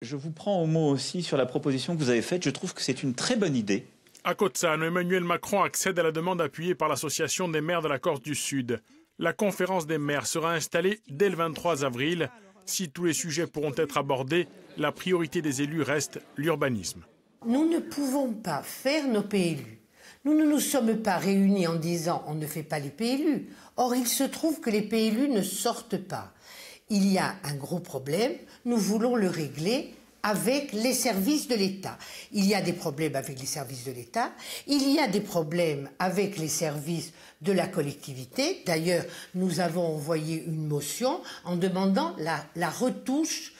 Je vous prends au mot aussi sur la proposition que vous avez faite. Je trouve que c'est une très bonne idée. À Cozzano, Emmanuel Macron accède à la demande appuyée par l'Association des maires de la Corse du Sud. La conférence des maires sera installée dès le 23 avril. Si tous les sujets pourront être abordés, la priorité des élus reste l'urbanisme. Nous ne pouvons pas faire nos PLU. Nous ne nous sommes pas réunis en disant on ne fait pas les PLU. Or, il se trouve que les PLU ne sortent pas. Il y a un gros problème, nous voulons le régler avec les services de l'État. Il y a des problèmes avec les services de l'État, il y a des problèmes avec les services de la collectivité. D'ailleurs, nous avons envoyé une motion en demandant la retouche,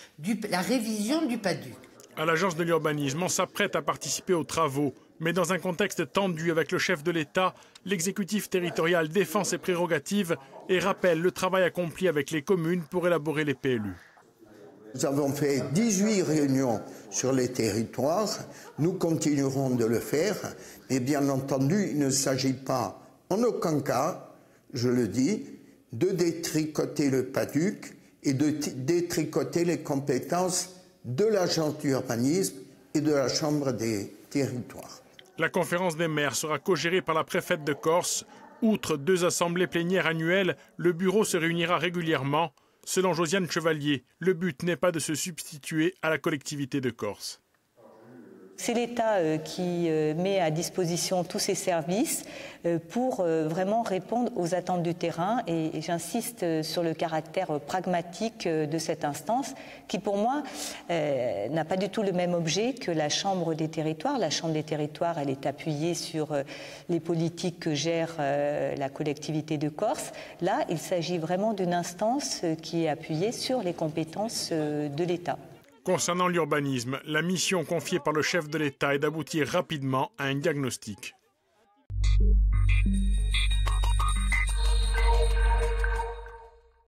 la révision du PADUC. À l'agence de l'urbanisme, on s'apprête à participer aux travaux. Mais dans un contexte tendu avec le chef de l'État, l'exécutif territorial défend ses prérogatives et rappelle le travail accompli avec les communes pour élaborer les PLU. Nous avons fait 18 réunions sur les territoires, nous continuerons de le faire, mais bien entendu, il ne s'agit pas en aucun cas, je le dis, de détricoter le PADUC et de détricoter les compétences de l'agence d'urbanisme et de la Chambre des territoires. La conférence des maires sera co-gérée par la préfète de Corse. Outre 2 assemblées plénières annuelles, le bureau se réunira régulièrement. Selon Josiane Chevalier, le but n'est pas de se substituer à la collectivité de Corse. C'est l'État qui met à disposition tous ces services pour vraiment répondre aux attentes du terrain. Et j'insiste sur le caractère pragmatique de cette instance qui, pour moi, n'a pas du tout le même objet que la Chambre des territoires. La Chambre des territoires, elle est appuyée sur les politiques que gère la collectivité de Corse. Là, il s'agit vraiment d'une instance qui est appuyée sur les compétences de l'État. Concernant l'urbanisme, la mission confiée par le chef de l'État est d'aboutir rapidement à un diagnostic.